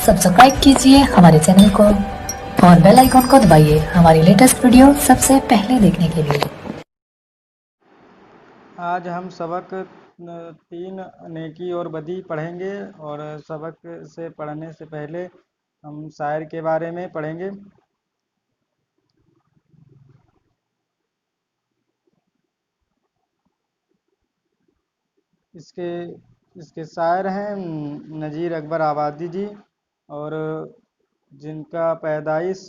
Subscribe कीजिए हमारे channel को और बेल आइकॉन को दबाइए हमारी लेटेस्ट वीडियो सबसे पहले देखने के लिए। आज हम सबक 3 नेकी और बदी पढ़ेंगे और सबक से पढ़ने से पहले हम शायर के बारे में पढ़ेंगे। इसके शायर हैं नज़ीर अकबर आबादी जी, और जिनका पैदाइश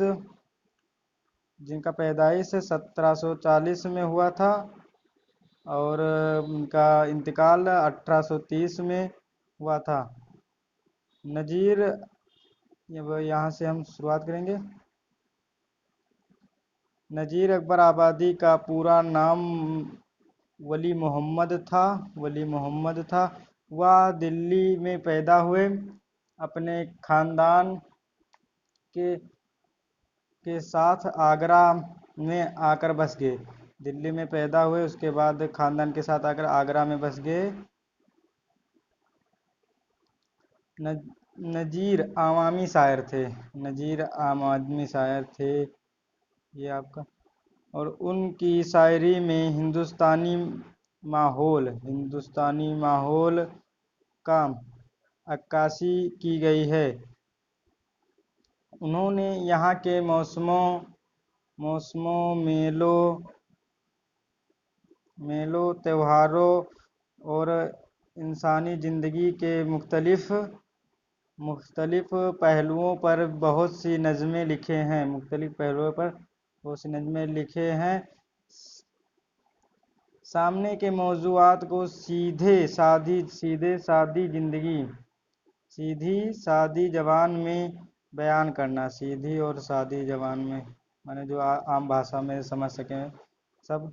1740 में हुआ था और उनका इंतकाल 1830 में हुआ था। नज़ीर, यहाँ से हम शुरुआत करेंगे। नज़ीर अकबर आबादी का पूरा नाम वली मोहम्मद था। वह दिल्ली में पैदा हुए। अपने खानदान के साथ आगरा में आकर बस गए। दिल्ली में पैदा हुए, उसके बाद खानदान के साथ आकर आगरा में बस गए। नज़ीर आवामी शायर थे ये आपका। और उनकी शायरी में हिंदुस्तानी माहौल का अक्कासी की गई है। उन्होंने यहाँ के मौसमों मेलों त्योहारों और इंसानी ज़िंदगी के मुख्तलिफ पहलुओं पर बहुत सी नज़में लिखे हैं। सामने के मौज़ूआत को सीधी सादी ज़बान में बयान करना। सीधी और सादी ज़बान में माने जो आम भाषा में समझ सकें सब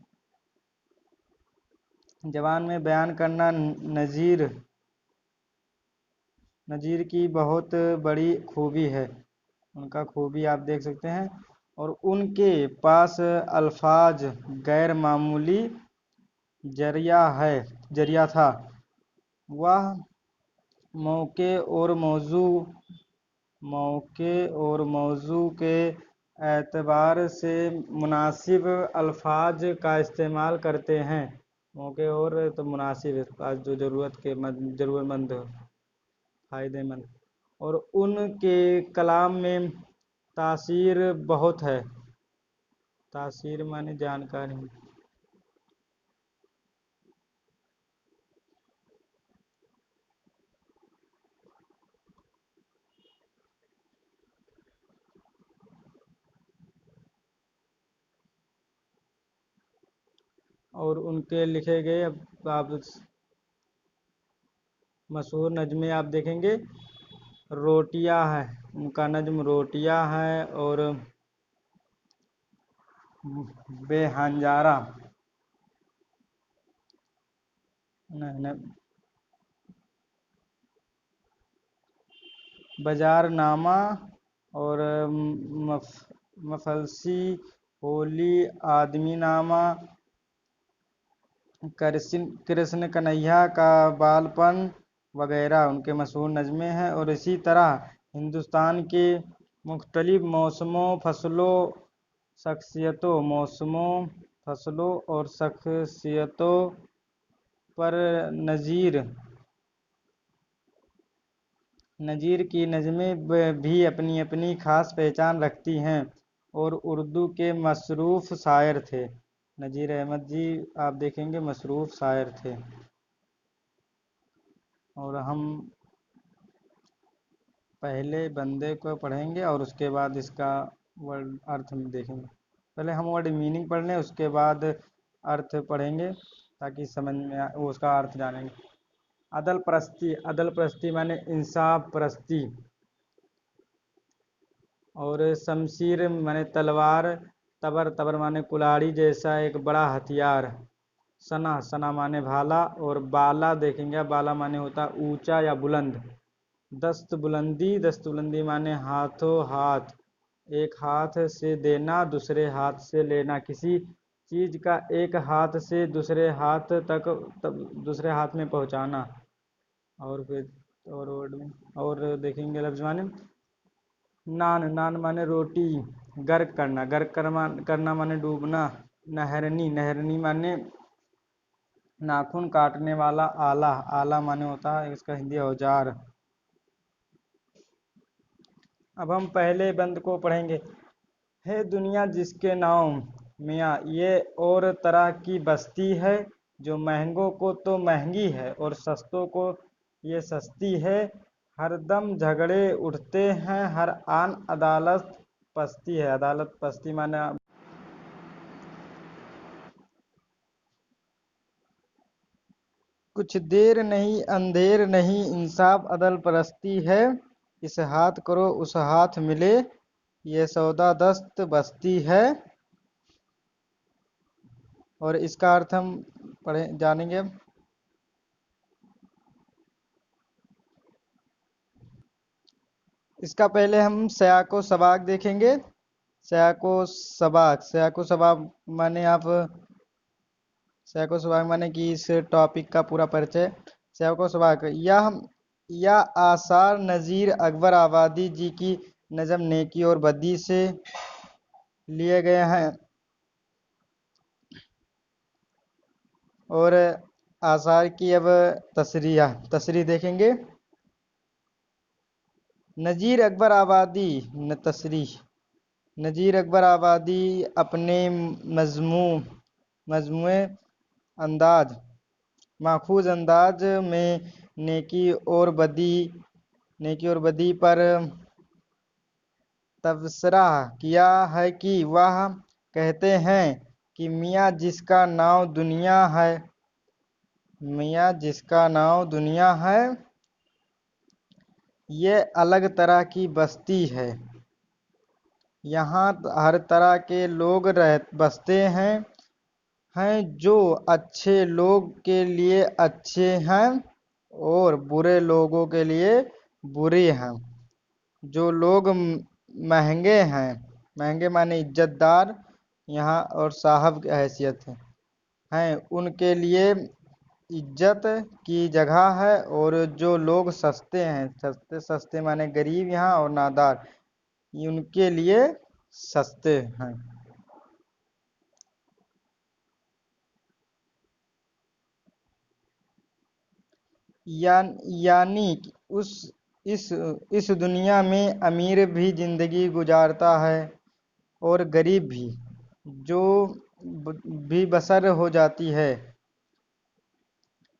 ज़बान में बयान करना नज़ीर की बहुत बड़ी खूबी है। उनका खूबी आप देख सकते हैं। और उनके पास अल्फाज गैर मामूली जरिया था। वह मौके और मौजू के एतबार से मुनासिब अल्फाज का इस्तेमाल करते हैं। मौके और तो मुनासिब अल्फाज जो ज़रूरतमंद फ़ायदेमंद। और उनके कलाम में तासीर बहुत है। तासीर माने जानकारी। और उनके लिखे गए आप मशहूर नज़्में आप देखेंगे। रोटियां है, उनका नज़्म रोटियां है। और बेहंजारा बाजारनामा और मफलसी होली आदमीनामा, कृष्ण कन्हैया का बालपन वगैरह उनके मशहूर नज़्में हैं। और इसी तरह हिंदुस्तान के मुख्तलिफ मौसमों फसलों और शख्सियतों पर नज़ीर की नज़में भी अपनी अपनी ख़ास पहचान रखती हैं और उर्दू के मसरूफ़ शायर थे। नज़ीर अहमद जी आप देखेंगे मसरूफ़ शायर थे। और हम पहले बंदे को पढ़ेंगे और उसके बाद इसका वर्ड अर्थ में देखेंगे। पहले हम वर्ड मीनिंग पढ़ लें, उसके बाद अर्थ पढ़ेंगे ताकि समझ में उसका अर्थ जानेंगे। अदल परस्ती माने इंसाफ परस्ती। और शमशीर माने तलवार। तबर माने कुल्हाड़ी जैसा एक बड़ा हथियार। सना माने भाला। और बाला देखेंगे, बाला माने होता ऊंचा या बुलंद। दस्त बुलंदी माने हाथों हाथ, एक हाथ से देना दूसरे हाथ से लेना। किसी चीज का एक हाथ से दूसरे हाथ तक दूसरे हाथ में पहुंचाना। और फिर और वर्ड में और देखेंगे लफ्ज़ माने नान, नान माने रोटी, गर्क करना माने डूबना, नहरनी, नहरनी माने नाखून काटने वाला आला, आला माने होता है इसका हिंदी औजार। अब हम पहले बंद को पढ़ेंगे। है दुनिया जिसके नाम मियाँ, ये और तरह की बस्ती है, जो महंगों को तो महंगी है और सस्तों को ये सस्ती है। हरदम झगड़े उठते हैं, हर आन अदालत पस्ती है। अदालत पस्ती माने कुछ देर नहीं अंधेर नहीं, इंसाफ अदल परस्ती है। इस हाथ करो उस हाथ मिले, ये सौदा दस्त बस्ती है। और इसका अर्थ हम जानेंगे। इसका पहले हम सयाको सबाक देखेंगे। सयाको सबाक माने सयाको सबाक माने कि इस टॉपिक का पूरा परिचय। सयाको सबाक या आसार नज़ीर अकबर आबादी जी की नज़म नेकी और बदी से लिए गए हैं। और आसार की अब तसरीह देखेंगे। नज़ीर अकबर आबादी नज़ीर अकबर आबादी अपने मजमूए अंदाज माखूज अंदाज में नेकी और बदी पर तबसरा किया है कि वह कहते हैं कि मियाँ जिसका नाम दुनिया है ये अलग तरह की बस्ती है। यहाँ हर तरह के लोग बसते हैं जो अच्छे लोग के लिए अच्छे हैं और बुरे लोगों के लिए बुरे हैं। जो लोग महंगे माने इज्जतदार यहाँ और साहब की हैसियत हैं उनके लिए इज्जत की जगह है। और जो लोग सस्ते माने गरीब यहाँ और नादार उनके लिए सस्ते हैं। यानी इस दुनिया में अमीर भी जिंदगी गुजारता है और गरीब भी, जो भी बसर हो जाती है।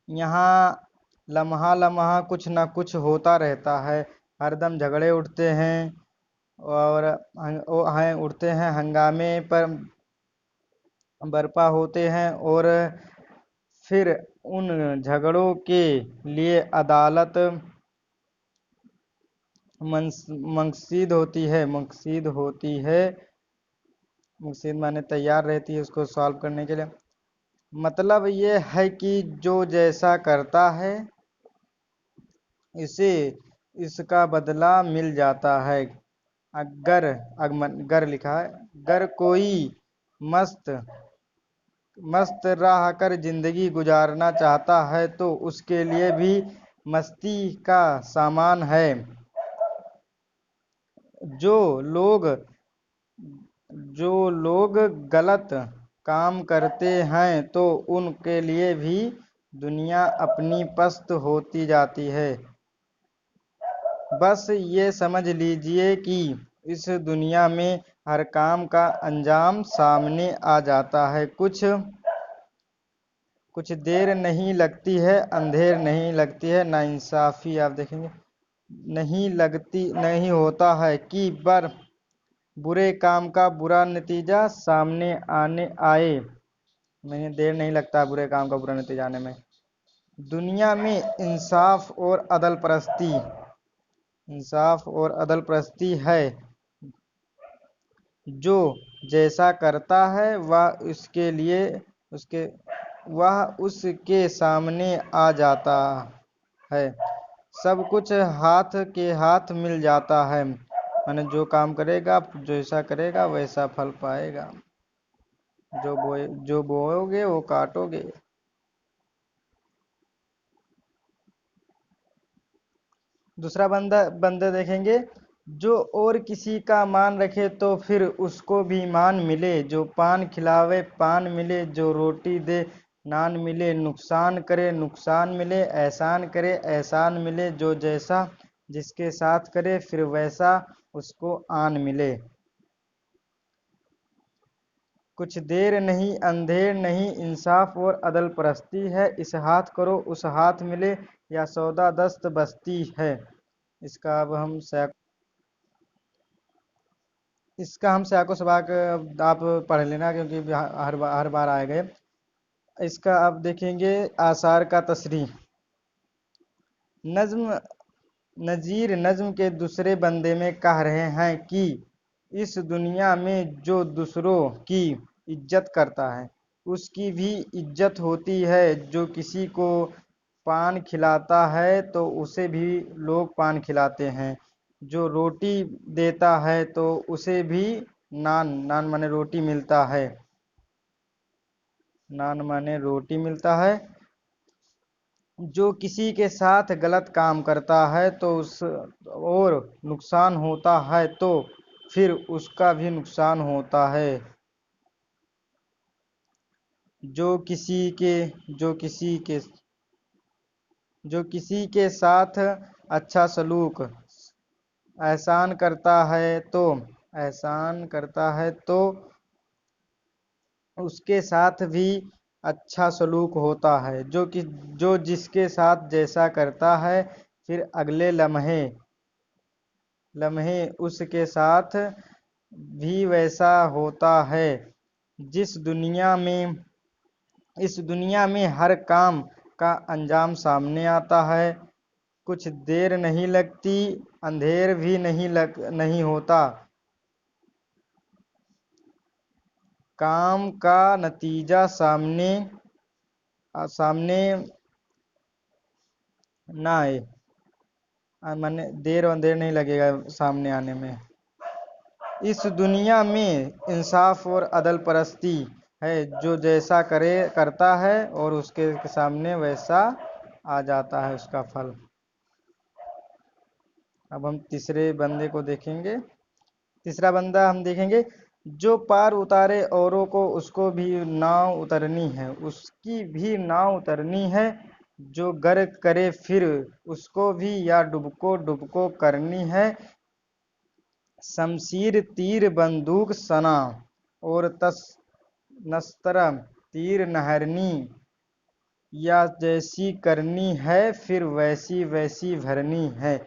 यहाँ लम्हा लम्हा कुछ ना कुछ होता रहता है, हरदम झगड़े उठते हैं हंगामे पर बर्पा होते हैं और फिर उन झगड़ों के लिए अदालत मंकसीद माने तैयार रहती है उसको सॉल्व करने के लिए। मतलब ये है कि जो जैसा करता है इसे इसका बदला मिल जाता है। अगर लिखा है, अगर कोई मस्त रह कर जिंदगी गुजारना चाहता है तो उसके लिए भी मस्ती का सामान है। जो लोग गलत काम करते हैं तो उनके लिए भी दुनिया अपनी पस्त होती जाती है। बस ये समझ लीजिए कि इस दुनिया में हर काम का अंजाम सामने आ जाता है। कुछ देर नहीं लगती है अंधेर नहीं लगती है, नाइंसाफी आप देखेंगे नहीं होता है कि बुरे काम का बुरा नतीजा सामने आए। नहीं, देर नहीं लगता बुरे काम का बुरा नतीजा आने में। दुनिया में इंसाफ और अदल परस्ती है। जो जैसा करता है वह उसके सामने आ जाता है। सब कुछ हाथ के हाथ मिल जाता है। माने जो काम करेगा जैसा करेगा वैसा फल पाएगा। जो बोओगे वो काटोगे। दूसरा बंदा देखेंगे। جو اور کسی کا مان رکھے تو پھر اس کو بھی مان ملے، جو پان کھلاوے پان ملے، جو روٹی دے نان ملے، نقصان کرے نقصان ملے، احسان کرے احسان ملے، جو جیسا جس کے ساتھ کرے پھر ویسا اس کو آن ملے۔ کچھ دیر نہیں اندھیر نہیں، انصاف اور عدل پرستی ہے، اس ہاتھ کرو اس ہاتھ ملے، یا سودا دست بستی ہے۔ اس کا ہم سیاق و سباق آپ پڑھ لینا، کیونکہ ہر بار آئے گئے۔ اس کا آپ دیکھیں گے آثار کا تصریح۔ نظیر نظم کے دوسرے بندے میں کہہ رہے ہیں کہ اس دنیا میں جو دوسروں کی عزت کرتا ہے اس کی بھی عزت ہوتی ہے، جو کسی کو پان کھلاتا ہے تو اسے بھی لوگ پان کھلاتے ہیں، جو روٹی دیتا ہے تو اسے بھی نان مانے روٹی ملتا ہے، نان مانے روٹی ملتا ہے، جو کسی کے ساتھ غلط کام کرتا ہے تو اس اور نقصان ہوتا ہے تو پھر اس کا بھی نقصان ہوتا ہے، جو کسی کے ساتھ اچھا سلوک احسان کرتا ہے تو اس کے ساتھ بھی اچھا سلوک ہوتا ہے، جو جس کے ساتھ جیسا کرتا ہے پھر اگلے لمحے اس کے ساتھ بھی ویسا ہوتا ہے۔ اس دنیا میں ہر کام کا انجام سامنے آتا ہے، کچھ دیر نہیں لگتی اندھیر بھی نہیں ہوتا، کام کا نتیجہ سامنے نہ آئے، دیر اندھیر نہیں لگے گا سامنے آنے میں۔ اس دنیا میں انصاف اور عدل پرستی ہے، جو جیسا کرتا ہے اور اس کے سامنے ویسا آ جاتا ہے اس کا پھل۔ اب ہم تیسرے بندے کو دیکھیں گے۔ تیسرا بندہ ہم دیکھیں گے، جو پار اتارے اوروں کو اس کو بھی ناؤ اترنی ہے، اس کی بھی ناؤ اترنی ہے، جو غرق کرے پھر اس کو بھی یا ڈبکو کرنی ہے، شمشیر تیر بندوق سنا اور نستر تیر نہرنی، یا جیسی کرنی ہے پھر ویسی بھرنی ہے،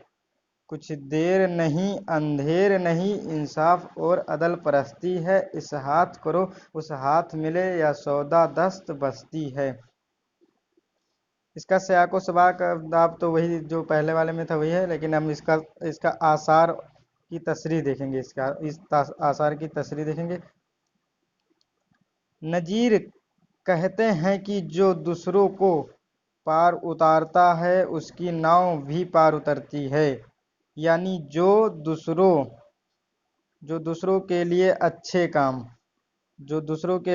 کچھ دیر نہیں اندھیر نہیں، انصاف اور عدل پرستی ہے، اس ہاتھ کرو اس ہاتھ ملے، یا سودا دست بستی ہے۔ اس کا سیاق و سباق آپ تو وہی جو پہلے والے میں تھا وہی ہے، لیکن ہم اس کا آثار کی تصریح دیکھیں گے، اس آثار کی تصریح دیکھیں گے۔ نظیر کہتے ہیں کہ جو دوسروں کو پار اتارتا ہے اس کی ناؤ بھی پار اترتی ہے، یعنی جو دوسروں کے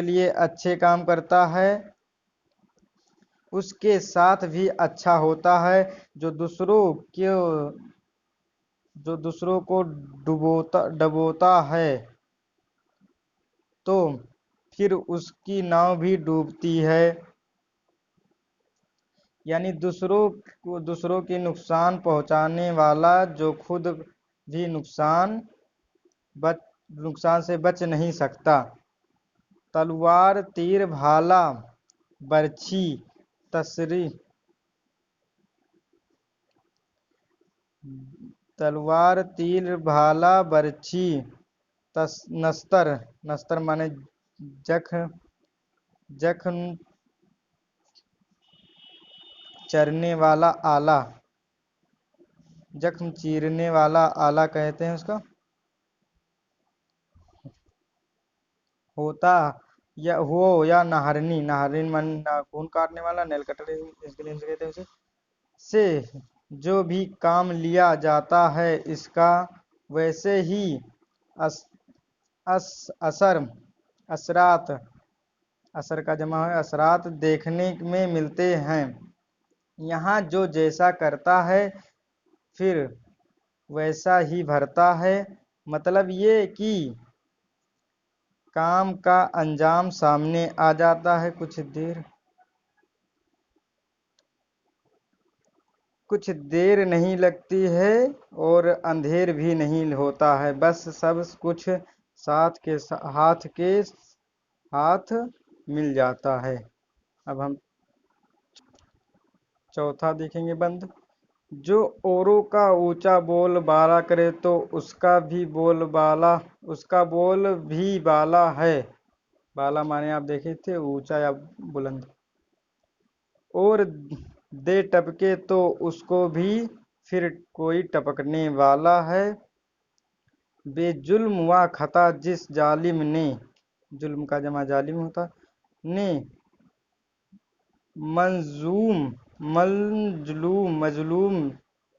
لیے اچھے کام کرتا ہے اس کے ساتھ بھی اچھا ہوتا ہے، جو دوسروں کو ڈبوتا ہے تو پھر اس کی ناؤ بھی ڈوبتی ہے، یعنی دوسروں کی نقصان پہنچانے والا جو خود بھی نقصان سے بچ نہیں سکتا۔ تلوار تیر بھالا برچھی نستر مانے جخن چیرنے والا آلہ کہتے ہیں اس کا ہوتا یا نہرنی من ناخن کاٹنے والا، نیل کٹر اس کے لیے کہتے ہیں اسے، سے جو بھی کام لیا جاتا ہے اس کا ویسے ہی اثر کا جمع ہے اثرات دیکھنے میں ملتے ہیں۔ یہاں جو جیسا کرتا ہے پھر वैसा ही भरता है। मतलब ये कि काम का अंजाम सामने आ जाता है, कुछ देर नहीं लगती है और अंधेर भी नहीं होता है, बस सब कुछ हाथ के हाथ मिल जाता है। अब हम चौथा देखेंगे बंद। जो औरों का ऊंचा बोल बाला करे तो उसका बोल भी बाला है। बाला माने आप देखे थे ऊंचा या बुलंद। और दे टपके तो उसको भी फिर कोई टपकने वाला है। बेजुल्म व खता जिस जालिम ने, जुल्म का जमा जालिम होता, ने मजलूम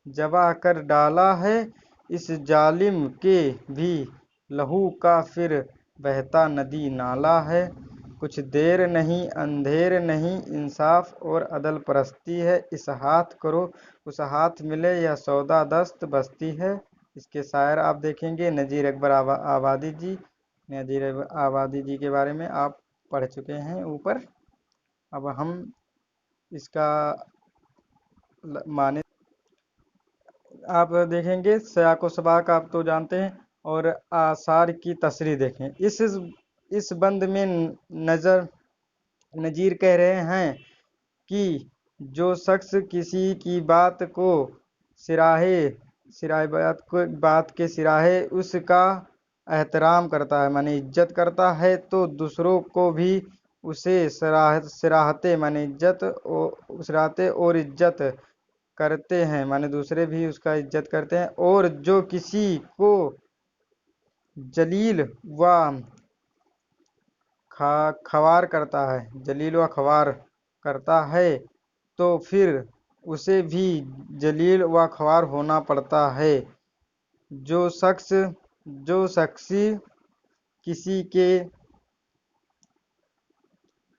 जबा कर डाला है, इस जालिम के भी लहू का फिर बहता नदी नाला है। कुछ देर नहीं अंधेर नहीं, इंसाफ और अदल परस्ती है, इस हाथ करो उस हाथ मिले, यह सौदा दस्त बस्ती है। इसके शायर आप देखेंगे नज़ीर अकबर आबादी जी। नज़ीर आबादी जी के बारे में आप पढ़ चुके हैं ऊपर। अब हम इसका माने आप देखेंगे सयाक व सबाक आप तो जानते हैं, और आसार की तशरीह देखें। इस बंद में नज़ीर कह रहे हैं कि जो शख्स किसी की बात के सिराहे उसका एहतराम करता है माने इज्जत करता है, तो दूसरों को भी उसे सराहते माने सराहते और इज्जत करते हैं माने दूसरे भी उसका इज्जत करते हैं। और जो किसी को जलील व खवार करता है तो फिर उसे भी जलील व खवार होना पड़ता है। जो शख्सी किसी के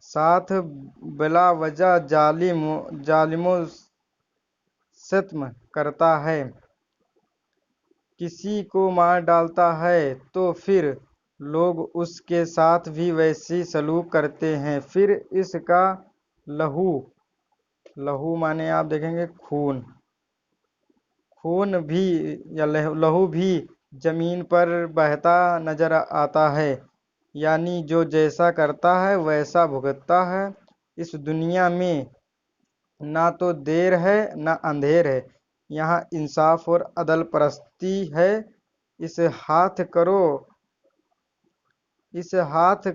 साथ बिला वजह जालिमो सत्म करता है, किसी को मार डालता है, तो फिर लोग उसके साथ भी वैसी सलूक करते हैं। फिर इसका लहू माने आप देखेंगे खून भी या लहू भी जमीन पर बहता नजर आता है, यानी जो जैसा करता है वैसा भुगतता है। इस दुनिया में ना तो देर है ना अंधेर है, यहाँ इंसाफ और अदल परस्ती है। इस हाथ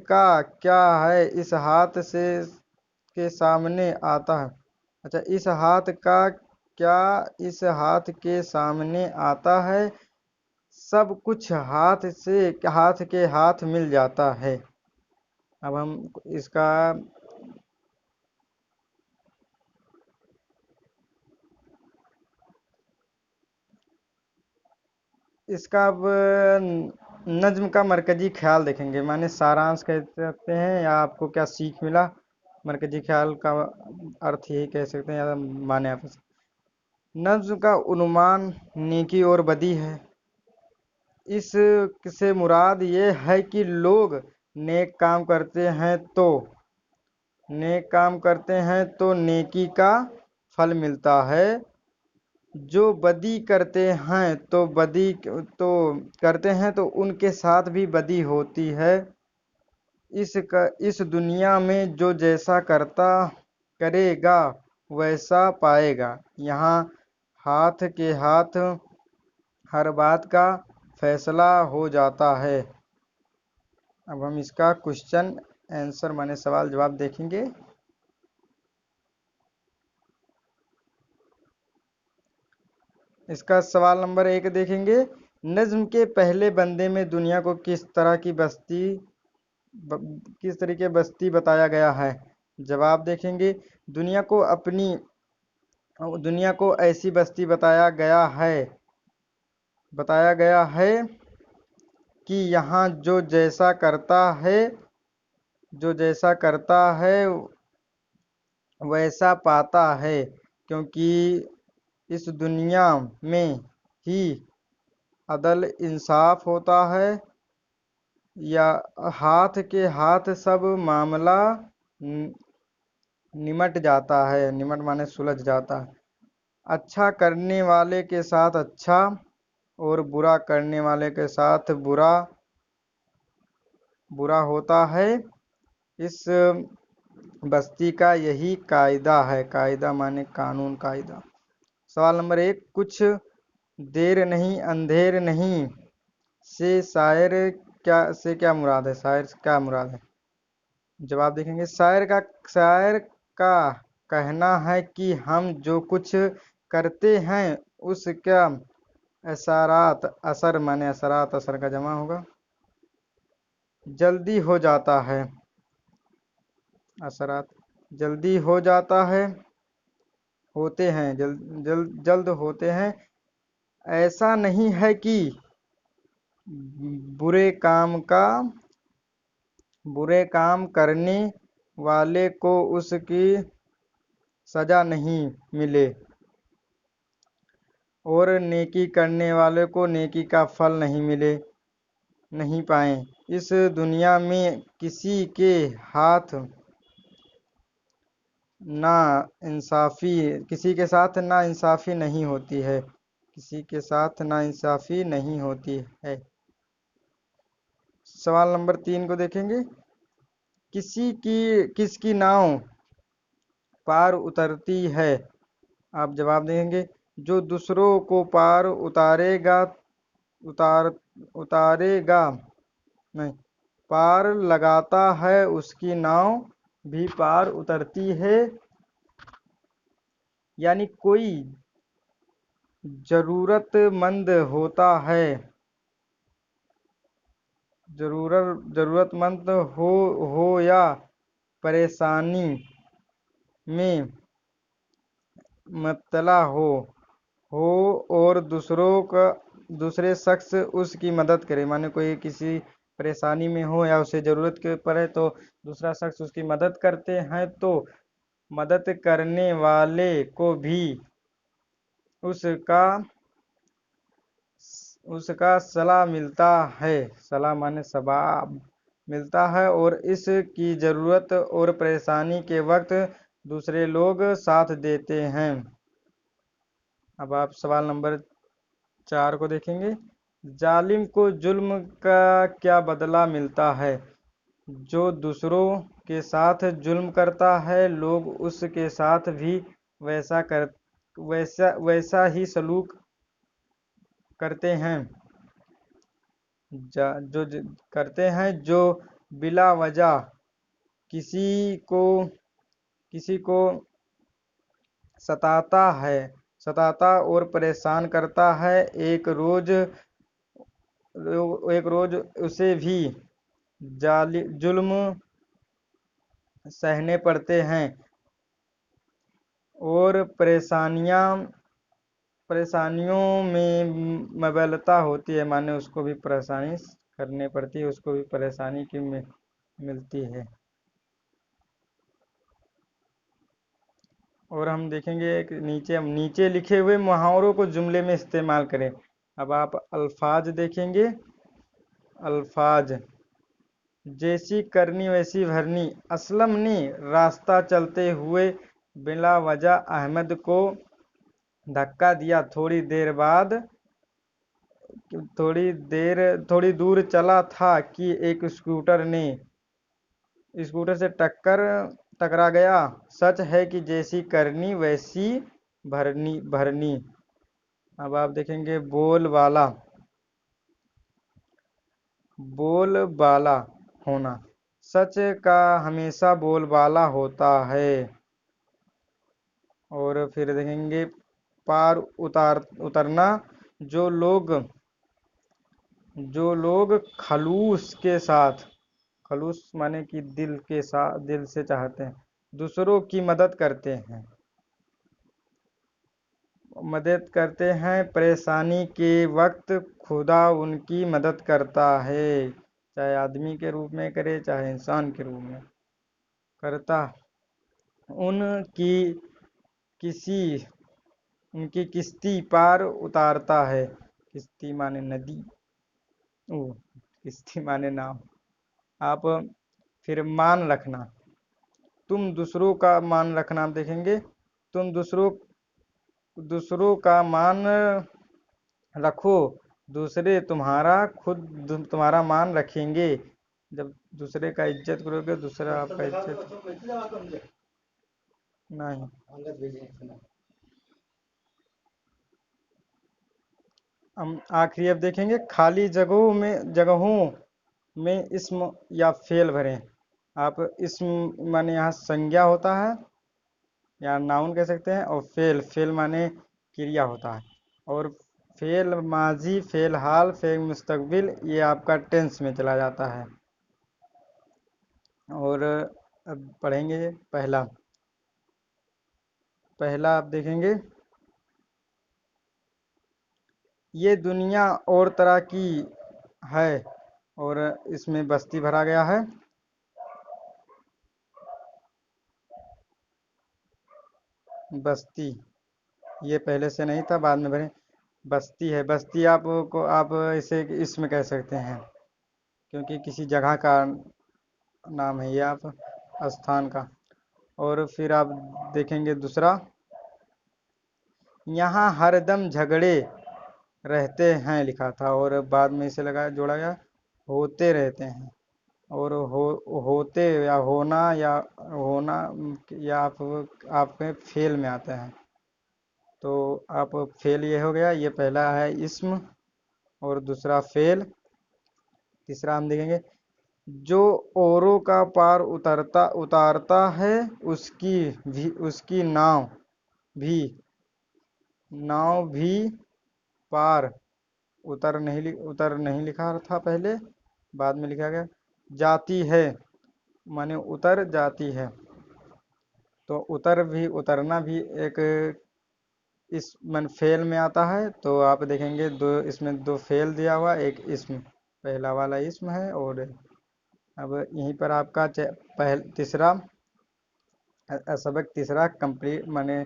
का क्या है, इस हाथ से के सामने आता है। अच्छा, इस हाथ का क्या इस हाथ के सामने आता है, सब कुछ हाथ के हाथ मिल जाता है। अब हम इसका अब नज्म का मरकजी ख्याल देखेंगे माने सारांश कह सकते हैं, या आपको क्या सीख मिला। मरकजी ख्याल का अर्थ यही कह सकते हैं या माने आप नज्म का उन्वान नेकी और बदी है। इस से मुराद ये है कि लोग नेक काम करते हैं तो नेकी का फल मिलता है, जो बदी करते हैं तो उनके साथ भी बदी होती है। इस दुनिया में जो जैसा करेगा वैसा पाएगा, यहाँ हाथ के हाथ हर बात का फैसला हो जाता है। अब हम इसका क्वेश्चन आंसर माने सवाल जवाब देखेंगे। इसका सवाल नंबर 1 देखेंगे। नज्म के पहले बंदे में दुनिया को किस तरीके बस्ती बताया गया है। जवाब देखेंगे। दुनिया को ऐसी बस्ती बताया गया है कि यहाँ जो जैसा करता है वैसा पाता है, क्योंकि इस दुनिया में ही عدل انصاف ہوتا ہے یا ہاتھ کے ہاتھ سب معاملہ نمٹ جاتا ہے، نمٹ مانے سلجھ جاتا ہے، اچھا کرنے والے کے ساتھ اچھا اور برا کرنے والے کے ساتھ برا ہوتا ہے، اس بستی کا یہی قاعدہ ہے، قاعدہ مانے قانون، قاعدہ۔ سوال نمبر 1، کچھ دیر نہیں اندھیر نہیں سے شاعر کیا مراد ہے؟ شاعر سے کیا مراد ہے؟ جواب دیکھیں گے، شاعر کا کہنا ہے کہ ہم جو کچھ کرتے ہیں اس کا اثر مانے اثرات، اثر کا جمع ہوگا، جلدی ہو جاتا ہے، اثرات جلدی ہو جاتا ہے، ہوتے ہیں، جلد ہوتے ہیں، ایسا نہیں ہے کہ برے کام کرنے والے کو اس کی سزا نہیں ملے اور نیکی کرنے والے کو نیکی کا پھل نہیں پائیں، اس دنیا میں کسی کے ساتھ نا انصافی نہیں ہوتی ہے، کسی کے ساتھ نا انصافی نہیں ہوتی ہے۔ سوال نمبر 3 کو دیکھیں گے، کس کی ناؤ پار اترتی ہے؟ آپ جواب دیں گے، جو دوسروں کو پار لگاتا ہے اس کی ناؤ بھی پار اترتی ہے، یعنی کوئی ضرورت مند ہو یا پریشانی میں مبتلا ہو اور دوسرے شخص اس کی مدد کرے، مانے کوئی کسی پریشانی میں ہو یا اسے ضرورت پڑے تو دوسرا شخص اس کی مدد کرتے ہیں تو مدد کرنے والے کو بھی اس کا صلاح ملتا ہے، صلاح مانے ثواب ملتا ہے، اور اس کی ضرورت اور پریشانی کے وقت دوسرے لوگ ساتھ دیتے ہیں۔ اب آپ سوال نمبر 4 کو دیکھیں گے، ظالم کو ظلم کا کیا بدلہ ملتا ہے؟ جو دوسروں کے ساتھ ظلم کرتا ہے لوگ اس کے ساتھ بھی ویسا ہی سلوک کرتے ہیں جو بلا وجہ کسی کو ستاتا اور پریشان کرتا ہے، ایک روز اسے بھی ظلم سہنے پڑتے ہیں اور پریشانیوں میں مبتلا ہوتی ہے، مانے اس کو بھی پریشانی کرنی پڑتی ہے، اس کو بھی پریشانی کی ملتی ہے۔ اور ہم دیکھیں گے کہ نیچے لکھے ہوئے محاوروں کو جملے میں استعمال کریں۔ اب آپ الفاظ دیکھیں گے، الفاظ، جیسی کرنی ویسی بھرنی، اسلم نے راستہ چلتے ہوئے بلا وجہ احمد کو دھکا دیا، تھوڑی دور چلا تھا کہ ایک اسکوٹر سے ٹکرا گیا، سچ ہے کہ جیسی کرنی ویسی بھرنی۔ اب آپ دیکھیں گے بول بالا ہونا، سچ کا ہمیشہ بول بالا ہوتا ہے۔ اور پھر دیکھیں گے پار اترنا، جو لوگ خلوص مانے کہ دل سے چاہتے ہیں، دوسروں کی مدد کرتے ہیں، پریشانی کے وقت خدا ان کی مدد کرتا ہے، چاہے آدمی کے روپ میں کرے چاہے انسان کے روپ میں کرتا، ان کی کشتی پار اتارتا ہے، किश्ती माने नदी, ओ किश्ती माने नाव। आप फिर मान रखना, तुम दूसरों का मान रखना, आप देखेंगे तुम दूसरों का मान रखो, दूसरे तुम्हारा मान रखेंगे। जब दूसरे का इज्जत करोगे, दूसरा आपका इज्जत नहीं। हम आखिरी अब देखेंगे, खाली जगहों में इसम या फेल भरें। आप इसम माने यहाँ संज्ञा होता है या नाउन कह सकते हैं, और फेल माने क्रिया होता है, और फेल माजी, फेल हाल, फेल मुस्तकबिल, ये आपका टेंस में चला जाता है। और अब पढ़ेंगे पहला आप देखेंगे, ये दुनिया और तरह की है, और इसमें बस्ती भरा गया है। बस्ती ये पहले से नहीं था, बाद में भरे। बस्ती है, बस्ती आप इसे इसमें कह सकते हैं, क्योंकि किसी जगह का नाम है ये, आप स्थान का। और फिर आप देखेंगे दूसरा, यहाँ हरदम झगड़े रहते हैं लिखा था, और बाद में इसे जोड़ा गया होते रहते हैं। और होते या होना या आप फेल में आते हैं, तो आप फेल ये हो गया, ये पहला है इसम, और दूसरा फेल। तीसरा हम देखेंगे, जो औरों का पार उतारता है, उसकी भी नाव भी पार उतर नहीं लिखा था पहले, बाद में लिखा गया जाती है, माने उतर जाती है। तो उतरना भी एक इस मन फेल में आता है। तो आप देखेंगे इसमें दो फेल दिया हुआ, एक इसम, पहला वाला इसम है। और अब यहीं पर आपका तीसरा सबक तीसरा कंप्लीट माने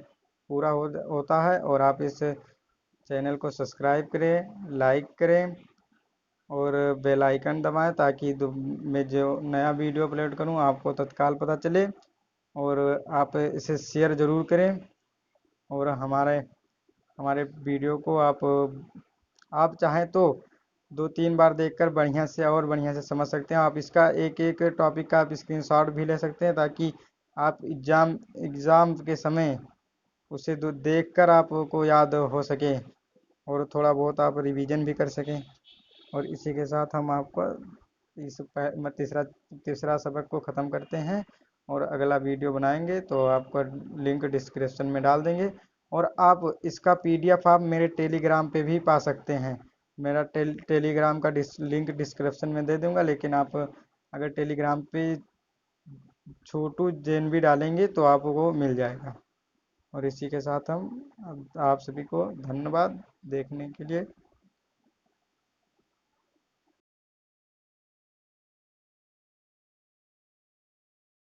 पूरा होता है। और आप इस चैनल को सब्सक्राइब करें, लाइक करें और बेल आइकन दबाएं, ताकि मैं जो नया वीडियो अपलोड करूं आपको तत्काल पता चले। और आप इसे शेयर ज़रूर करें, और हमारे वीडियो को आप चाहें तो 2-3 बार देखकर बढ़िया से समझ सकते हैं। आप इसका एक एक टॉपिक का आप स्क्रीनशॉट भी ले सकते हैं, ताकि आप एग्ज़ाम के समय उसे देखकर आपको याद हो सके, और थोड़ा बहुत आप रिवीजन भी कर सकें। और इसी के साथ हम आपको तीसरा सबक को ख़त्म करते हैं, और अगला वीडियो बनाएंगे तो आपका लिंक डिस्क्रिप्शन में डाल देंगे। और आप इसका PDF आप मेरे टेलीग्राम पे भी पा सकते हैं। मेरा टेलीग्राम का लिंक डिस्क्रिप्शन में दे दूंगा, लेकिन आप अगर टेलीग्राम पे छोटू जैन भी डालेंगे तो आपको मिल जाएगा। और इसी के साथ हम आप सभी को धन्यवाद देखने के लिए।